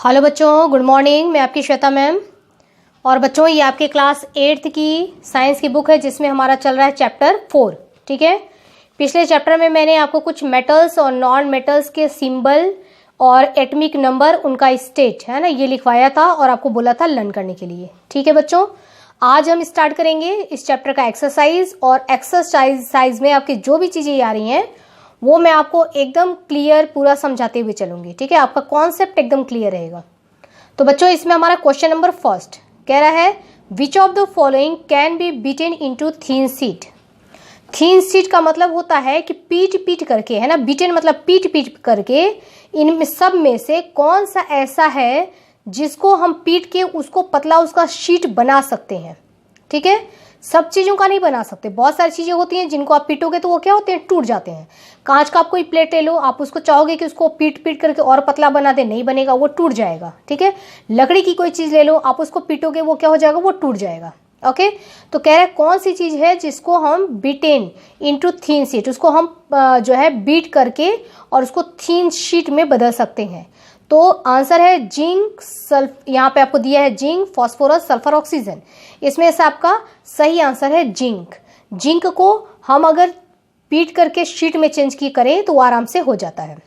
Hello बच्चों, good morning. मैं आपकी श्वेता मैम। और बच्चों, ये आपके क्लास 8th की साइंस की बुक है जिसमें हमारा चल रहा है चैप्टर 4। ठीक है। पिछले चैप्टर में मैंने आपको कुछ मेटल्स और नॉन मेटल्स के सिंबल और एटॉमिक नंबर, उनका स्टेट है ना, ये लिखवाया था और आपको बोला था लर्न करने के लिए। ठीक है बच्चों, आज हम स्टार्ट करेंगे इस चैप्टर का एक्सरसाइज। और एक्सरसाइज में आपकी जो भी चीज़ें आ रही हैं वो मैं आपको एकदम क्लियर पूरा समझाते हुए चलूंगी। ठीक है, आपका कॉन्सेप्ट एकदम क्लियर रहेगा। तो बच्चों, इसमें हमारा क्वेश्चन नंबर फर्स्ट कह रहा है विच of the following can be beaten into thin sheet. Thin sheet का मतलब होता है कि पीट करके, है ना, बीटेन मतलब पीट करके। इन सब में से कौन सा ऐसा है जिसको हम पीट के उसको पतला उसका शीट बना सकते हैं। ठीक है, सब चीज़ों का नहीं बना सकते। बहुत सारी चीज़ें होती हैं जिनको आप पीटोगे तो वो क्या होते हैं, टूट जाते हैं। कांच का आप कोई प्लेट ले लो, आप उसको चाहोगे कि उसको पीट करके और पतला बना दे, नहीं बनेगा, वो टूट जाएगा। ठीक है, लकड़ी की कोई चीज़ ले लो, आप उसको पीटोगे वो क्या हो जाएगा, वो टूट जाएगा। ओके, तो कह रहे हैं कौन सी चीज़ है जिसको हम बीटेन इनटू थिन शीट, उसको हम जो है बीट करके और उसको थिन शीट में बदल सकते हैं। तो आंसर है जिंक, यहाँ पे आपको दिया है जिंक, फास्फोरस, सल्फर, ऑक्सीजन। इसमें से आपका सही आंसर है जिंक। जिंक को हम अगर पीट करके शीट में चेंज की करें तो वो आराम से हो जाता है।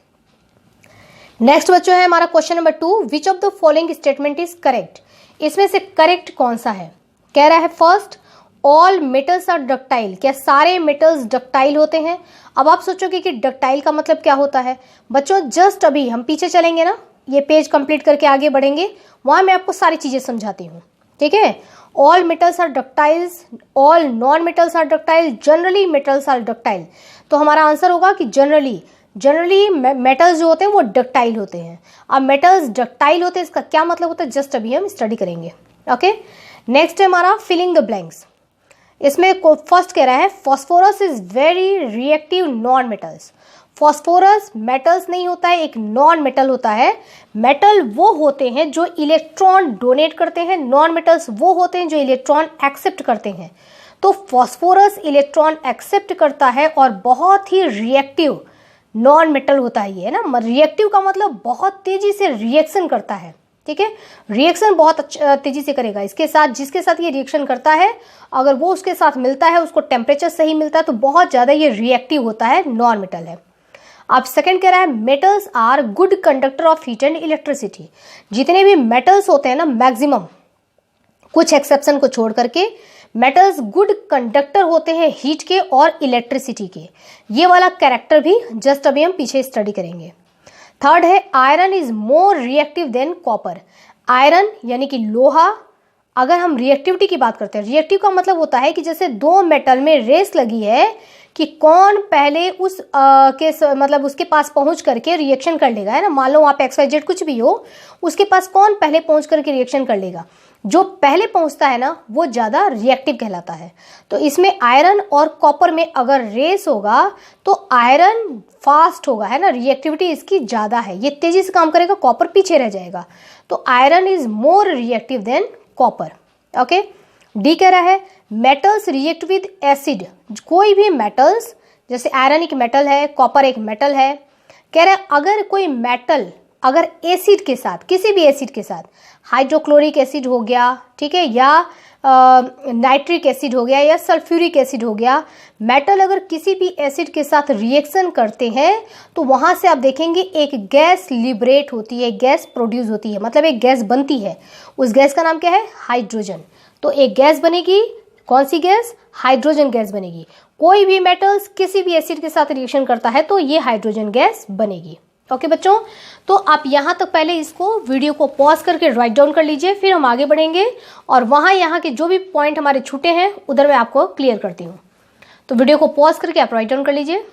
नेक्स्ट बच्चों है हमारा question number 2, which of the following statement is correct. इसमें से करेक्ट कौन सा है। कह रहा है first, all metals are ductile. क्या सारे मेटल्स डक्टाइल होते हैं। अब आप सोचोगे कि डक्टाइल का मतलब क्या होता है। बच्चों, जस्ट अभी हम पीछे चलेंगे ना, ये पेज कंप्लीट करके आगे बढ़ेंगे, वहां मैं आपको सारी चीजें समझाती हूँ। ठीक है, all metals are ductiles, all non metals are ductile, generally metals are ductile. तो हमारा आंसर होगा कि जनरली मेटल्स जो होते हैं वो डक्टाइल होते हैं। अब मेटल्स डक्टाइल होते हैं, इसका क्या मतलब होता है, जस्ट अभी हम स्टडी करेंगे। ओके, नेक्स्ट है हमारा फिलिंग द ब्लैंक्स। इसमें फर्स्ट कह रहा है phosphorus is very reactive non metals. Phosphorus metals नहीं होता है, एक नॉन मेटल होता है। मेटल वो होते हैं जो इलेक्ट्रॉन डोनेट करते हैं, नॉन मेटल्स वो होते हैं जो इलेक्ट्रॉन एक्सेप्ट करते हैं। तो फॉस्फोरस इलेक्ट्रॉन एक्सेप्ट करता है और बहुत ही रिएक्टिव नॉन मेटल होता है ये, है ना। रिएक्टिव का मतलब बहुत तेजी से रिएक्शन करता है। ठीक है, रिएक्शन बहुत तेजी से करेगा इसके साथ, जिसके साथ ये रिएक्शन करता है, अगर वो उसके साथ मिलता है, उसको टेम्परेचर सही मिलता है, तो बहुत ज़्यादा ये रिएक्टिव होता है, नॉन मेटल है। अब सेकंड कह रहा है metals are good conductor of heat and electricity. जितने भी मेटल्स होते हैं ना, मैक्सिमम, कुछ एक्सेप्शन को छोड़ करके मेटल्स गुड कंडक्टर होते हैं हीट के और इलेक्ट्रिसिटी के। ये वाला कैरेक्टर भी जस्ट अभी हम पीछे स्टडी करेंगे। थर्ड है iron is more reactive than copper. Iron यानी कि लोहा, अगर हम रिएक्टिविटी की बात करते हैं, रिएक्टिव का मतलब होता है कि जैसे दो मेटल में रेस लगी है कि कौन पहले मतलब उसके पास पहुंच करके रिएक्शन कर लेगा, है ना। मान लो वहाँ पे XYZ कुछ भी हो, उसके पास कौन पहले पहुंच करके रिएक्शन कर लेगा, जो पहले पहुंचता है ना वो ज़्यादा रिएक्टिव कहलाता है। तो इसमें आयरन और कॉपर में अगर रेस होगा तो आयरन फास्ट होगा, है ना, रिएक्टिविटी इसकी ज़्यादा है, ये तेजी से काम करेगा, कॉपर पीछे रह जाएगा। तो iron is more reactive than copper. Okay, D कह रहा है मेटल्स रिएक्ट विद एसिड। कोई भी मेटल्स, जैसे आयरन एक मेटल है, कॉपर एक मेटल है, कह रहा है अगर कोई मेटल अगर एसिड के साथ, किसी भी एसिड के साथ, हाइड्रोक्लोरिक एसिड हो गया, ठीक है, या नाइट्रिक एसिड हो गया, या सल्फ्यूरिक एसिड हो गया, मेटल अगर किसी भी एसिड के साथ रिएक्शन करते हैं तो वहाँ से आप देखेंगे एक गैस लिबरेट होती है, गैस प्रोड्यूस होती है, मतलब एक गैस बनती है। उस गैस का नाम क्या है, हाइड्रोजन। तो एक गैस बनेगी, कौन सी गैस, हाइड्रोजन गैस बनेगी। कोई भी मेटल्स किसी भी एसिड के साथ रिएक्शन करता है तो ये हाइड्रोजन गैस बनेगी। ओके बच्चों, तो आप यहाँ तक पहले इसको वीडियो को पॉज करके राइट डाउन कर लीजिए, फिर हम आगे बढ़ेंगे और वहाँ यहाँ के जो भी पॉइंट हमारे छूटे हैं उधर मैं आपको क्लियर करती हूँ। तो वीडियो को पॉज करके आप राइट डाउन कर लीजिए।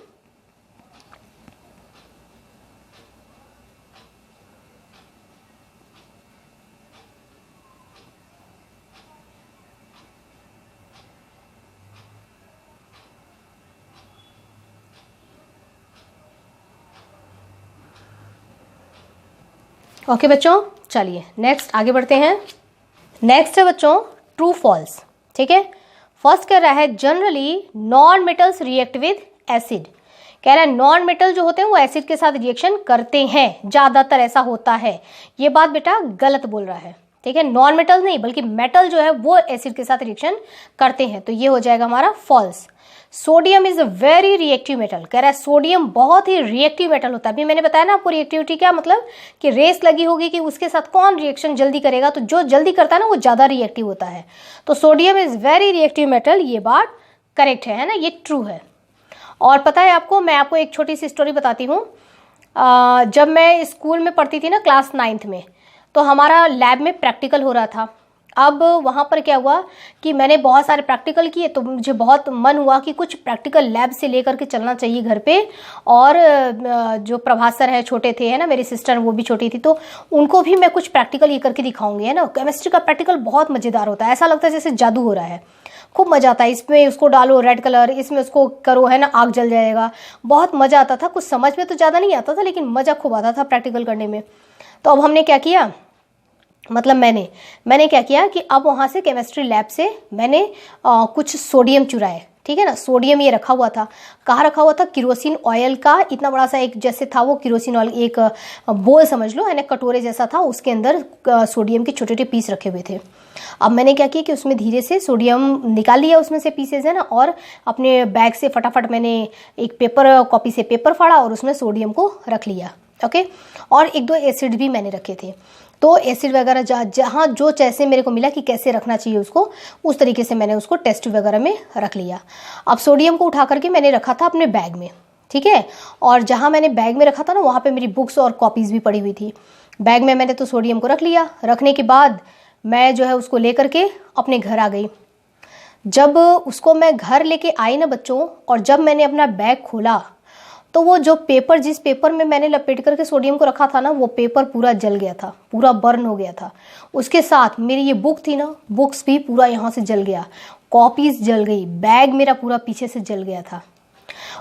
ओके बच्चों, चलिए नेक्स्ट आगे बढ़ते हैं। नेक्स्ट है बच्चों ट्रू फॉल्स। ठीक है, फर्स्ट कह रहा है generally non metals react with acid. कह रहा है नॉन मेटल जो होते हैं वो एसिड के साथ रिएक्शन करते हैं, ज्यादातर ऐसा होता है। ये बात बेटा गलत बोल रहा है, ठीक है। नॉन मेटल नहीं बल्कि मेटल जो है वो एसिड के साथ रिएक्शन करते हैं, तो ये हो जाएगा हमारा false. Sodium is a very reactive metal, कह रहा है सोडियम बहुत ही रिएक्टिव मेटल होता है। अभी मैंने बताया ना आपको रिएक्टिविटी क्या मतलब, कि रेस लगी होगी कि उसके साथ कौन रिएक्शन जल्दी करेगा, तो जो जल्दी करता है ना वो ज्यादा रिएक्टिव होता है। तो sodium is very reactive metal, ये बात करेक्ट है ना, ये ट्रू है। और पता है आपको, मैं आपको एक छोटी सी स्टोरी बताती हूँ। जब मैं स्कूल में पढ़ती थी ना क्लास 9th में, तो हमारा लैब में प्रैक्टिकल हो रहा था। अब वहाँ पर क्या हुआ कि मैंने बहुत सारे प्रैक्टिकल किए, तो मुझे बहुत मन हुआ कि कुछ प्रैक्टिकल लैब से लेकर के चलना चाहिए घर पे। और जो प्रभास सर है छोटे थे, है ना, मेरी सिस्टर वो भी छोटी थी, तो उनको भी मैं कुछ प्रैक्टिकल ये करके दिखाऊंगी, है ना। केमिस्ट्री का प्रैक्टिकल बहुत मज़ेदार होता है, ऐसा लगता है जैसे जादू हो रहा है, खूब मज़ा आता है। इसमें उसको डालो रेड कलर, इसमें उसको करो, है ना, आग जल जाएगा, बहुत मज़ा आता था। कुछ समझ में तो ज़्यादा नहीं आता था, लेकिन मज़ा खूब आता था प्रैक्टिकल करने में। तो अब हमने क्या किया, मतलब मैंने क्या किया कि अब वहाँ से केमिस्ट्री लैब से मैंने कुछ सोडियम चुराए, ठीक है ना। सोडियम ये रखा हुआ था, कहाँ रखा हुआ था, केरोसिन ऑयल का इतना बड़ा सा एक जैसे था वो केरोसिन ऑयल, एक बोल समझ लो, है ना, कटोरे जैसा था, उसके अंदर सोडियम के छोटे छोटे पीस रखे हुए थे। अब मैंने क्या किया कि उसमें धीरे से सोडियम निकाल लिया उसमें से पीसेज, है ना, और अपने बैग से फटाफट मैंने एक पेपर कॉपी से पेपर फाड़ा और उसमें सोडियम को रख लिया, ओके। और एक दो एसिड भी मैंने रखे थे, तो एसिड वगैरह जहाँ जो जैसे मेरे को मिला कि कैसे रखना चाहिए उसको, उस तरीके से मैंने उसको टेस्ट वगैरह में रख लिया। अब सोडियम को उठा करके मैंने रखा था अपने बैग में, ठीक है। और जहाँ मैंने बैग में रखा था ना, वहाँ पे मेरी बुक्स और कॉपीज़ भी पड़ी हुई थी। बैग में मैंने तो सोडियम को रख लिया, रखने के बाद मैं जो है उसको लेकर के अपने घर आ गई। जब उसको मैं घर लेके आई ना बच्चों, और जब मैंने अपना बैग खोला, तो वो जो पेपर, जिस पेपर में मैंने लपेट करके सोडियम को रखा था ना, वो पेपर पूरा जल गया था, पूरा बर्न हो गया था। उसके साथ मेरी ये बुक थी ना, बुक्स भी पूरा यहाँ से जल गया, कॉपीज जल गई, बैग मेरा पूरा पीछे से जल गया था।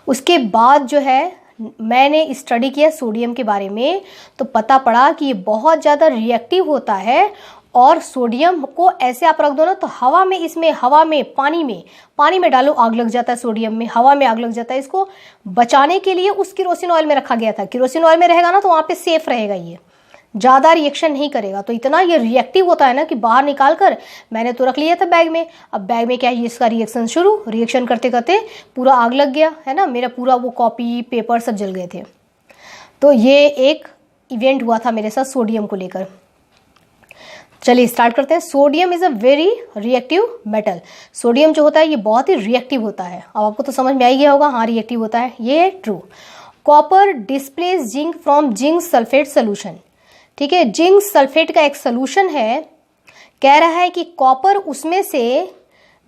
उसके बाद जो है मैंने स्टडी किया सोडियम के बारे में, तो पता पड़ा कि ये बहुत ज़्यादा रिएक्टिव होता है। और सोडियम को ऐसे आप रख दो ना, तो हवा में, इसमें हवा में, पानी में डालो, आग लग जाता है। सोडियम में, हवा में आग लग जाता है। इसको बचाने के लिए उस केरोसिन ऑयल में रखा गया था। केरोसिन ऑयल में रहेगा ना तो वहाँ पे सेफ रहेगा, ये ज़्यादा रिएक्शन नहीं करेगा। तो इतना ये रिएक्टिव होता है ना कि बाहर निकाल कर मैंने तो रख लिया था बैग में। अब बैग में क्या है, इसका रिएक्शन करते करते पूरा आग लग गया, है ना, मेरा पूरा वो कॉपी पेपर सब जल गए थे। तो ये एक इवेंट हुआ था मेरे साथ सोडियम को लेकर। चलिए स्टार्ट करते हैं। Sodium is a very reactive metal. Sodium जो होता है ये बहुत ही रिएक्टिव होता है। अब आपको तो समझ में आ ही गया होगा, हाँ रिएक्टिव होता है, ये है true. Copper displace zinc from zinc sulphate solution, ठीक है। जिंक सल्फेट का एक सोल्यूशन है, कह रहा है कि कॉपर उसमें से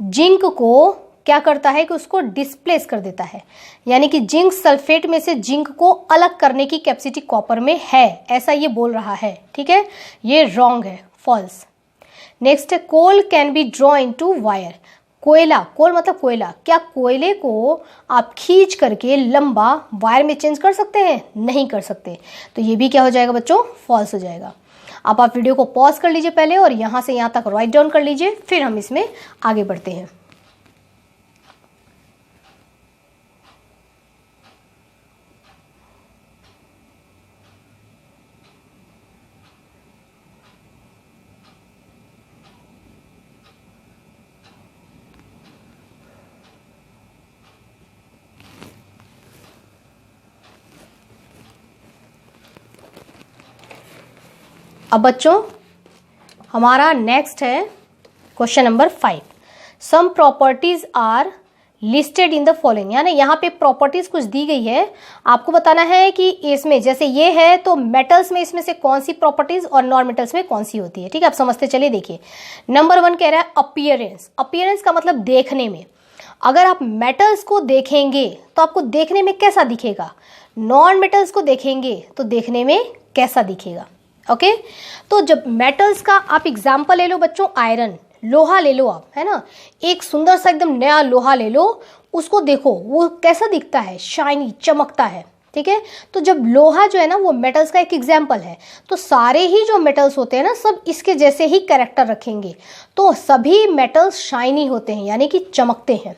जिंक को क्या करता है कि उसको डिस्प्लेस कर देता है, यानी कि जिंक सल्फेट में से जिंक को अलग करने की कैपेसिटी कॉपर में है, ऐसा ये बोल रहा है, ठीक है। ये रॉन्ग है, फॉल्स। नेक्स्ट है coal can be draw into wire. कोयला, कोल मतलब कोयला, क्या कोयले को आप खींच करके लंबा वायर में चेंज कर सकते हैं? नहीं कर सकते। तो ये भी क्या हो जाएगा बच्चों, फॉल्स हो जाएगा। अब आप वीडियो को पॉज कर लीजिए पहले और यहाँ से यहाँ तक राइट डाउन कर लीजिए, फिर हम इसमें आगे बढ़ते हैं। अब बच्चों हमारा नेक्स्ट है question number 5। Some properties are listed in the following, यानी यहाँ पे प्रॉपर्टीज कुछ दी गई है, आपको बताना है कि इसमें जैसे ये है तो मेटल्स में इसमें से कौन सी प्रॉपर्टीज और नॉन मेटल्स में कौन सी होती है, ठीक है। आप समझते चलिए। देखिए नंबर 1 कह रहा है अपीयरेंस। अपीयरेंस का मतलब देखने में। अगर आप मेटल्स को देखेंगे तो आपको देखने में कैसा दिखेगा, नॉन मेटल्स को देखेंगे तो देखने में कैसा दिखेगा, ओके। तो जब मेटल्स का आप एग्जाम्पल ले लो बच्चों, आयरन, लोहा ले लो आप, है ना, एक सुंदर सा एकदम नया लोहा ले लो, उसको देखो वो कैसा दिखता है, शाइनी, चमकता है, ठीक है। तो जब लोहा जो है ना वो मेटल्स का एक एग्जाम्पल है, तो सारे ही जो मेटल्स होते हैं ना सब इसके जैसे ही कैरेक्टर रखेंगे, तो सभी मेटल्स शाइनी होते हैं यानी कि चमकते हैं।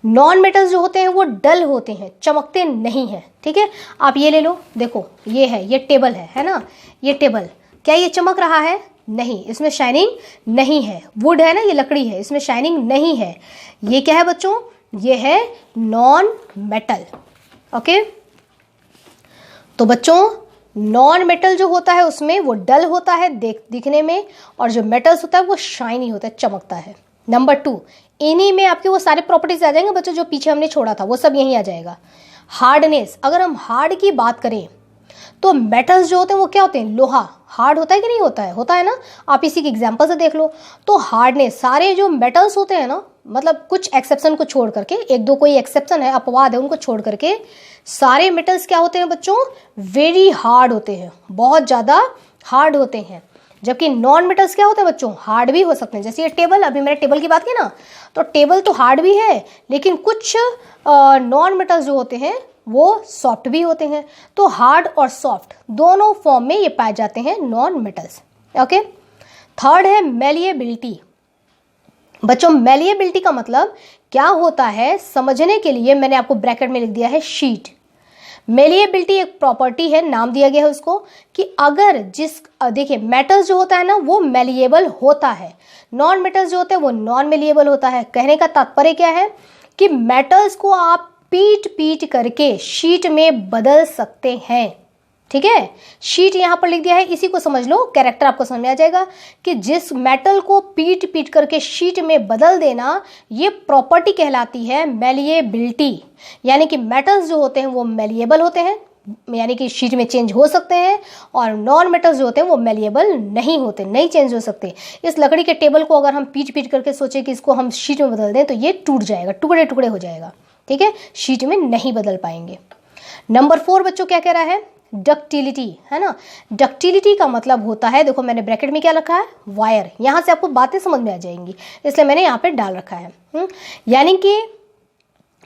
नॉन मेटल्स जो होते हैं वो डल होते हैं, चमकते नहीं हैं, ठीक है। आप ये ले लो, देखो ये है, ये टेबल है ना, ये टेबल, क्या ये चमक रहा है? नहीं, इसमें शाइनिंग नहीं है। वुड है ना, ये लकड़ी है, इसमें शाइनिंग नहीं है। ये क्या है बच्चों? ये है नॉन मेटल। ओके, तो बच्चों नॉन मेटल जो होता है उसमें वो डल होता है दिखने में, और जो मेटल्स होता है वो शाइनी होता है, चमकता है। नंबर 2, इन्हीं में आपके वो सारे प्रॉपर्टीज आ जाएंगे बच्चों जो पीछे हमने छोड़ा था, वो सब यहीं आ जाएगा। हार्डनेस, अगर हम हार्ड की बात करें तो मेटल्स जो होते हैं वो क्या होते हैं? लोहा हार्ड होता है कि नहीं होता है? होता है ना, आप इसी के एग्जांपल से देख लो। तो हार्डनेस, सारे जो मेटल्स होते हैं ना, मतलब कुछ एक्सेप्शन को छोड़ करके, एक दो कोई एक्सेप्शन है, अपवाद है, उनको छोड़ करके सारे मेटल्स क्या होते हैं बच्चों? वेरी हार्ड होते हैं, बहुत ज़्यादा हार्ड होते हैं। जबकि नॉन मेटल्स क्या होते हैं बच्चों? हार्ड भी हो सकते हैं। जैसे ये टेबल, अभी मैंने टेबल की बात की ना, तो टेबल तो हार्ड भी है, लेकिन कुछ नॉन मेटल्स जो होते हैं वो सॉफ्ट भी होते हैं। तो हार्ड और सॉफ्ट दोनों फॉर्म में ये पाए जाते हैं नॉन मेटल्स। ओके, थर्ड है मेलिएबिलिटी। बच्चों मेलिएबिलिटी का मतलब क्या होता है, समझने के लिए मैंने आपको ब्रैकेट में लिख दिया है शीट। मेलिएबिलिटी एक प्रॉपर्टी है, नाम दिया गया है उसको, कि अगर देखिए मेटल्स जो होता है ना वो मेलिएबल होता है, नॉन मेटल्स जो होते हैं वो नॉन मेलिएबल होता है। कहने का तात्पर्य क्या है कि मेटल्स को आप पीट करके शीट में बदल सकते हैं, ठीक है। शीट यहां पर लिख दिया है, इसी को समझ लो, कैरेक्टर आपको समझ में आ जाएगा कि जिस मेटल को पीट करके शीट में बदल देना, ये प्रॉपर्टी कहलाती है मेलिएबिलिटी। यानी कि मेटल्स जो होते हैं वो मेलिएबल होते हैं, यानी कि शीट में चेंज हो सकते हैं, और नॉन मेटल्स जो होते हैं वो मेलिएबल नहीं होते, नहीं चेंज हो सकते। इस लकड़ी के टेबल को अगर हम पीट करके सोचे कि इसको हम शीट में बदल दें तो ये टूट जाएगा, टुकड़े टुकड़े हो जाएगा, ठीक है, शीट में नहीं बदल पाएंगे। नंबर 4 बच्चों क्या कह रहा है? डक्टिलिटी, है ना। डक्टिलिटी का मतलब होता है, देखो मैंने ब्रैकेट में क्या रखा है? वायर। यहां से आपको बातें समझ में आ जाएंगी, इसलिए मैंने यहाँ पे डाल रखा है। यानी कि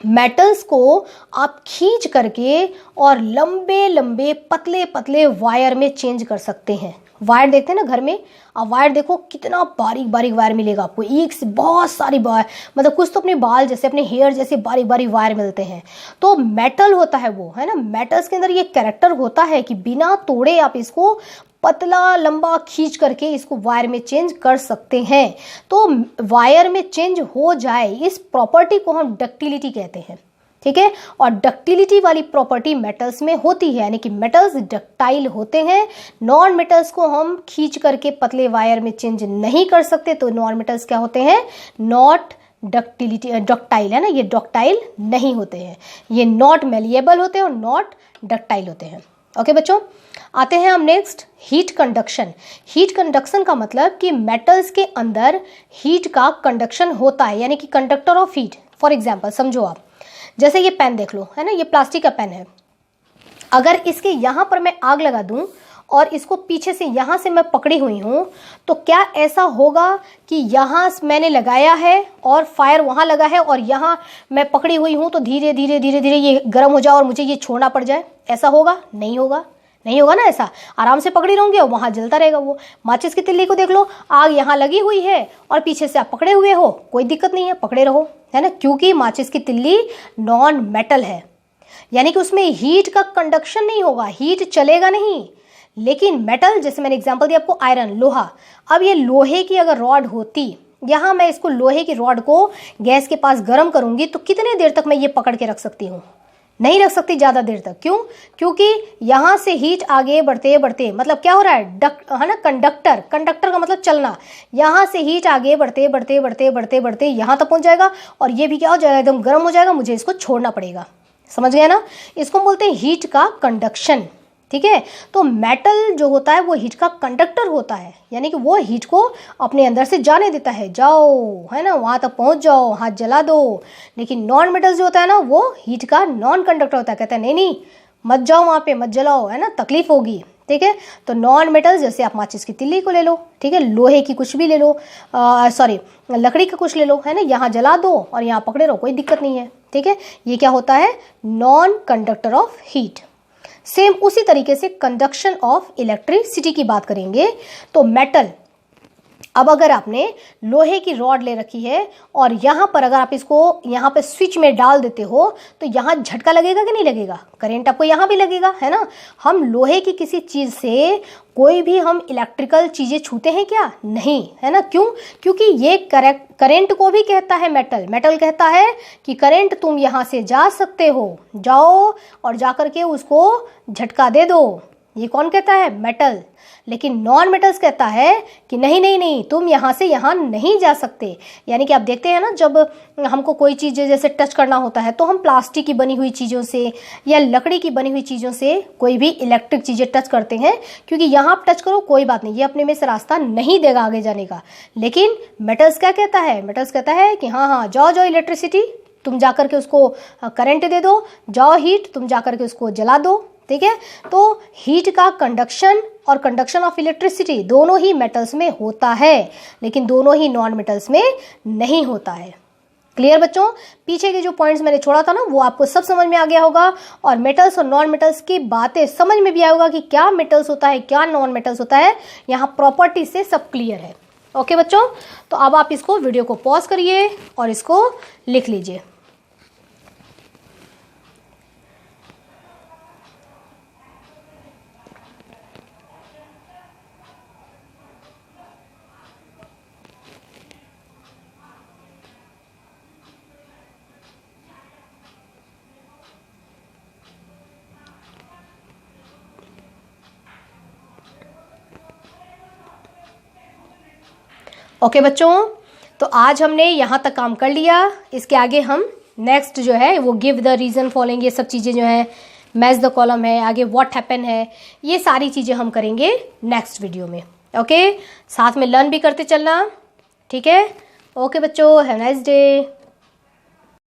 मेटल्स को आप खींच करके और लंबे लंबे पतले पतले वायर में चेंज कर सकते हैं। वायर देखते हैं ना घर में, अब वायर देखो कितना बारीक बारीक वायर मिलेगा आपको, एक से बहुत सारी वायर, मतलब कुछ तो अपने बाल जैसे, अपने हेयर जैसे बारीक बारीक वायर मिलते हैं। तो मेटल होता है वो, है ना, मेटल्स के अंदर ये कैरेक्टर होता है कि बिना तोड़े आप इसको पतला लंबा खींच करके इसको वायर में चेंज कर सकते हैं। तो वायर में चेंज हो जाए, इस प्रॉपर्टी को हम डक्टिलिटी कहते हैं, ठीक है। और डक्टिलिटी वाली प्रॉपर्टी मेटल्स में होती है, यानी कि मेटल्स डक्टाइल होते हैं। नॉन मेटल्स को हम खींच करके पतले वायर में चेंज नहीं कर सकते, तो नॉन मेटल्स क्या होते हैं? नॉट डक्टिलिटी, डक्टाइल, है ना, ये डक्टाइल नहीं होते हैं, ये नॉट मेलिएबल होते हैं और नॉट डक्टाइल होते हैं। ओके बच्चों, आते हैं हम next, heat conduction. Heat conduction का मतलब कि मेटल्स के अंदर हीट का कंडक्शन होता है, यानी कि conductor of heat. For example समझो आप, जैसे ये पेन देख लो, है ना, ये प्लास्टिक का पेन है, अगर इसके यहाँ पर मैं आग लगा दूं और इसको पीछे से यहाँ से मैं पकड़ी हुई हूँ, तो क्या ऐसा होगा कि यहाँ मैंने लगाया है और फायर वहाँ लगा है और यहाँ मैं पकड़ी हुई हूँ तो धीरे धीरे धीरे धीरे ये गर्म हो जाए और मुझे ये छोड़ना पड़ जाए? ऐसा होगा? नहीं होगा, नहीं होगा ना। ऐसा आराम से पकड़ी रहूंगी और वहाँ जलता रहेगा। वो माचिस की तिल्ली को देख लो, आग यहाँ लगी हुई है और पीछे से आप पकड़े हुए हो, कोई दिक्कत नहीं है, पकड़े रहो, है ना, क्योंकि माचिस की तिल्ली नॉन मेटल है, यानी कि उसमें हीट का कंडक्शन नहीं होगा, हीट चलेगा नहीं। लेकिन मेटल, जैसे मैंने एग्जांपल दिया आपको, आयरन, लोहा, अब ये लोहे की अगर रॉड होती, यहाँ मैं इसको लोहे की रॉड को गैस के पास गर्म करूंगी तो कितने देर तक मैं ये पकड़ के रख सकती हूँ? नहीं रख सकती ज़्यादा देर तक। क्यों? क्योंकि यहाँ से हीट आगे बढ़ते बढ़ते, मतलब क्या हो रहा है, है ना, कंडक्टर, कंडक्टर का मतलब चलना, यहाँ से हीट आगे बढ़ते बढ़ते बढ़ते बढ़ते बढ़ते यहाँ तक पहुँच जाएगा और ये भी क्या हो जाएगा, एकदम गर्म हो जाएगा, मुझे इसको छोड़ना पड़ेगा। समझ गए ना, इसको बोलते हैं हीट का कंडक्शन, ठीक है। तो मेटल जो होता है वो हीट का कंडक्टर होता है, यानी कि वो हीट को अपने अंदर से जाने देता है, जाओ, है ना, वहाँ तक पहुँच जाओ, हाथ जला दो। लेकिन नॉन मेटल जो होता है ना, वो हीट का नॉन कंडक्टर होता है, कहता है नहीं नहीं मत जाओ वहाँ पे, मत जलाओ, है ना, तकलीफ होगी, ठीक है। तो नॉन मेटल, जैसे आप माचिस की तिल्ली को ले लो, ठीक है, लोहे की कुछ भी ले लो, सॉरी लकड़ी का कुछ ले लो, है ना, यहाँ जला दो और यहाँ पकड़े रहो, कोई दिक्कत नहीं है, ठीक है। ये क्या होता है? Non conductor of heat. Same उसी तरीके से कंडक्शन ऑफ इलेक्ट्रिसिटी की बात करेंगे तो मेटल, अब अगर आपने लोहे की रॉड ले रखी है और यहाँ पर अगर आप इसको यहाँ पे स्विच में डाल देते हो तो यहाँ झटका लगेगा कि नहीं लगेगा, करंट आपको यहाँ भी लगेगा, है ना। हम लोहे की किसी चीज़ से कोई भी हम इलेक्ट्रिकल चीज़ें छूते हैं क्या, नहीं, है ना। क्यों? क्योंकि ये करंट को भी कहता है मेटल। मेटल कहता है कि करंट तुम यहाँ से जा सकते हो, जाओ और जा करके उसको झटका दे दो। ये कौन कहता है? मेटल। लेकिन नॉन मेटल्स कहता है कि नहीं नहीं नहीं, तुम यहाँ से यहाँ नहीं जा सकते। यानी कि आप देखते हैं ना, जब हमको कोई चीज़ जैसे टच करना होता है तो हम प्लास्टिक की बनी हुई चीज़ों से या लकड़ी की बनी हुई चीज़ों से कोई भी इलेक्ट्रिक चीज़ें टच करते हैं, क्योंकि यहाँ आप टच करो कोई बात नहीं, ये अपने में से रास्ता नहीं देगा आगे जाने का। लेकिन मेटल्स क्या कहता है? मेटल्स कहता है कि हाँ हाँ, जाओ जाओ इलेक्ट्रिसिटी, तुम जा करके उसको करंट दे दो, जाओ हीट, तुम जा करके उसको जला दो। ठीक है, तो हीट का कंडक्शन और कंडक्शन ऑफ इलेक्ट्रिसिटी दोनों ही मेटल्स में होता है, लेकिन दोनों ही नॉन मेटल्स में नहीं होता है। क्लियर बच्चों? पीछे के जो पॉइंट्स मैंने छोड़ा था ना, वो आपको सब समझ में आ गया होगा, और मेटल्स और नॉन मेटल्स की बातें समझ में भी आया होगा कि क्या मेटल्स होता है, क्या नॉन मेटल्स होता है। यहाँ प्रॉपर्टी से सब क्लियर है। ओके बच्चों, तो अब आप इसको वीडियो को पॉज करिए और इसको लिख लीजिए। ओके बच्चों, तो आज हमने यहाँ तक काम कर लिया। इसके आगे हम नेक्स्ट जो है वो गिव द रीज़न फॉलोइंग, ये सब चीज़ें जो है, मैच द कॉलम है, आगे व्हाट हैपन है, ये सारी चीज़ें हम करेंगे नेक्स्ट वीडियो में। ओके, साथ में लर्न भी करते चलना। ठीक है, ओके बच्चों, हैव नाइस डे।